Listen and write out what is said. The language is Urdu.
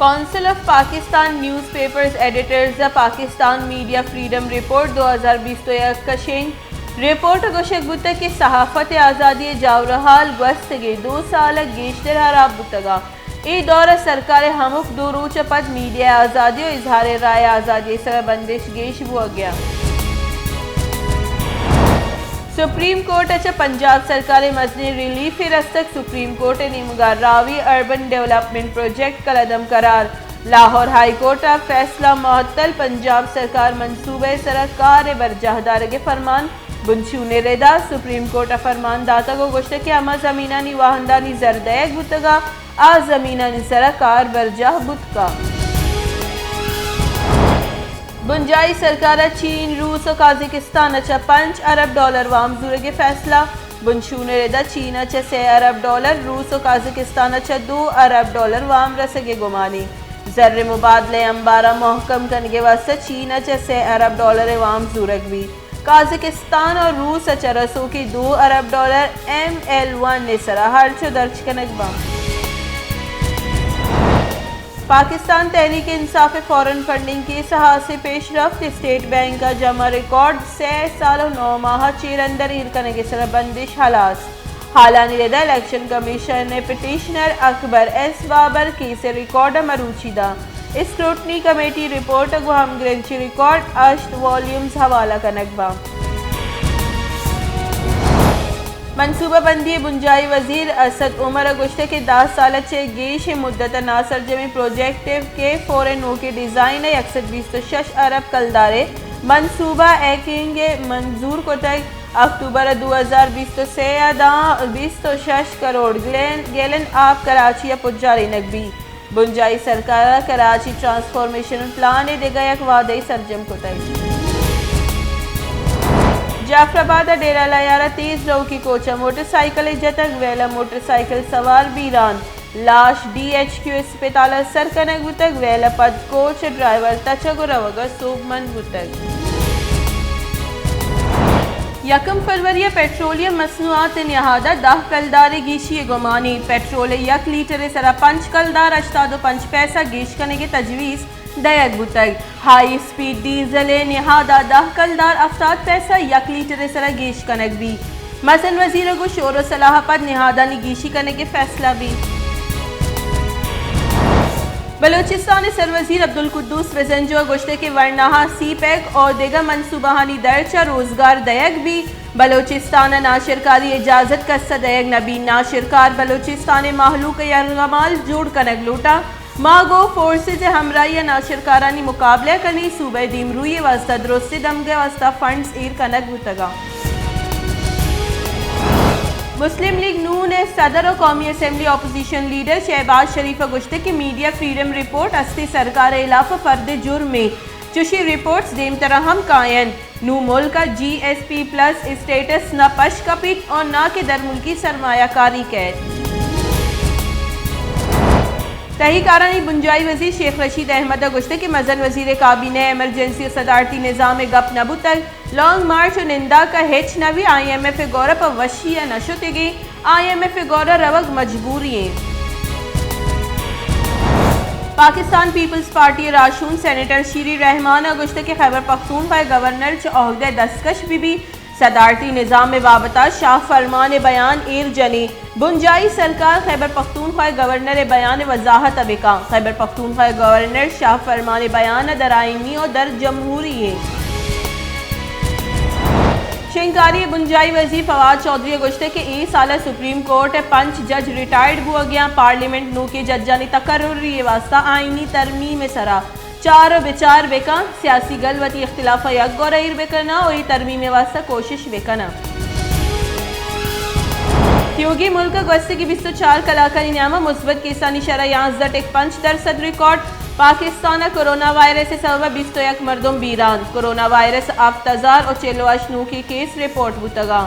council of Pakistan news papers editors Pakistan media freedom report 2020 تو کشنگ رپورٹ گوشک بوتا کہ صحافت آزادی جاورحال گوستگی 2 سال گیشتر حراب بوتگا ای دور سرکار ہمک دو روچ پد میڈیا آزادی و اظہار رائے آزادی سر بندش گیش بو گیا سپریم کورٹ اچھا پنجاب سرکار مزنی ریلیف رستک سپریم کورٹ نیمگار راوی اربن ڈیولپمنٹ پروجیکٹ کلعدم قرار لاہور ہائی کورٹ فیصلہ معطل پنجاب سرکار منصوبہ سرکار برجاہدار کے فرمان بنشون ردا سپریم کورٹ فرمان داتا کو گوشت کہ اما زمینانی واہندانی زردیگ بتگا آ زمینانی سرکار برجاہ بتگا بنجائی سرکار چین روس و قازقستان اچھا $5 ارب وام زورگ فیصلہ بنشون ردا چین اچھا $6 ارب روس و قازقستان اچھا $2 ارب وام رسگے گمانی زر مبادلے انبارہ محکم کنگے واسطہ چین اچھا $6 ارب وام زورگ بھی قازقستان اور روس اچھا رسو کی $2 ارب ML1 نسرہ ہرچو درج کنگ بام پاکستان تحریک انصاف فورن فنڈنگ کی سہاسی پیش رفت اسٹیٹ بینک کا جمع ریکارڈ 6 سال و 9 ماہ چیر اندر ایرکنے کے سر بندش حلاس حالانی ردا الیکشن کمیشن نے پٹیشنر اکبر ایس بابر کی سے ریکارڈ مروچی دا اسکروٹنی کمیٹی رپورٹ کو ہم گرنچی ریکارڈ 8 والیومز حوالہ کنک با منصوبہ بندی بنجائی وزیر اسد عمر گشتے کے 10 سال اچھے گیش مدت ناصر جمی پروجیکٹیو کے 4NO کے ڈیزائن 126 ارب کلدارے منصوبہ ایکنگ منظور کو تک اکتوبر 2020 سے 26 کروڑ گیلن آب کراچی پجاری نگبی بنجائی سرکار کراچی ٹرانسفارمیشن پلان دیگا یک وعدے سرجم کو تک جعفر آباد ڈیرہ لیارہ تیز رو کی کوچہ موٹر سائیکل جتک ویلا موٹر سائیکل سوار بیران لاش DHQ اسپتال سرکنگ بوتک ویلا پد کوچ ڈرائیور تچگو روگا سوبمن بوتک 1 فروری پیٹرولیم مصنوعات نہادہ 10 کلدار گیشی گمانی پیٹرول 1 لیٹر سرا 5 کلدار 85 پیسہ گیش کرنے کی تجویز دیگ بوتگ ہائی سپیڈ ڈیزل نہادہ 10 کلدار 70 پیسہ 1 لیٹر سرا گیش کنک بھی مثلا وزیر کو شور و صلاح پر نہادہ نگیشی کرنے کے فیصلہ بھی بلوچستان سروزیر عبدالقدوس وزنجو گوشتے کے ورنہا سی پیک اور دیگر منصوبہانی درچہ روزگار دیگ بھی بلوچستان ناشرکاری اجازت کا صدیگ نبی ناشرکار بلوچستان محلوق یرغمال جوڑ کنگ لوٹا ماگو فورسز ہمراہی ناشرکارانی مقابلہ کنی صوبہ دیم روی واسطہ درستی دمگے واسطہ فنڈز ایر کنگ بوتگا مسلم لیگ نون صدر و قومی اسمبلی اپوزیشن لیڈر شہباز شریف گشتے کی میڈیا فریڈم رپورٹ استی سرکار علاف فرد جرم میں چوشی رپورٹس دیم طرح ہم قائن نو ملک GSP پلس اسٹیٹس نہ پش کپیٹ اور نہ کہ در ملکی سرمایہ کاری قید تحقیقارانی بنجائی وزیر شیخ رشید احمد گشتے کہ مزن وزیر کابینہ ایمرجنسی و صدارتی نظام گپ نبو تک لانگ مارچ و نندا کا ہیچ نوی IMF گورا پر وشیہ نشتے گی IMF گورا روگ مجبوری پاکستان پیپلز پارٹی راشون سینیٹر شیری رحمان گشتے کے خیبر پختونخوا گورنر عہدہ دستکش بھی صدارتی نظام میں وابطہ شاہ فرمان بیان ایر جنی بنجائی سرکار خیبر پختونخوا گورنر بیان وضاحت ابکا خیبر پختونخوا گورنر شاہ فرمان بیان در آئینی اور در جمہوری شنکاری بنجائی وزیر فواد چودھری گشتے کے ای سالہ سپریم کورٹ 5 جج ریٹائرڈ بو گیا پارلیمنٹ نو کے ججانی تقرری واسطہ آئینی ترمیم سرا 4 بچار بکا سیاسی گلوتی اختلاف یک گورا ایر بکنا اور ترمیم واسطہ کوشش بکنا تیوگی ملک گوستے کی 24 کلاکاری نعمہ مثبت کیسانی شرح 11.5% ریکارڈ پاکستان کرونا وائرس سے سبب 21 مردم بیران کرونا وائرس 7000 اور 48 نو کی کیس رپورٹ بوتگا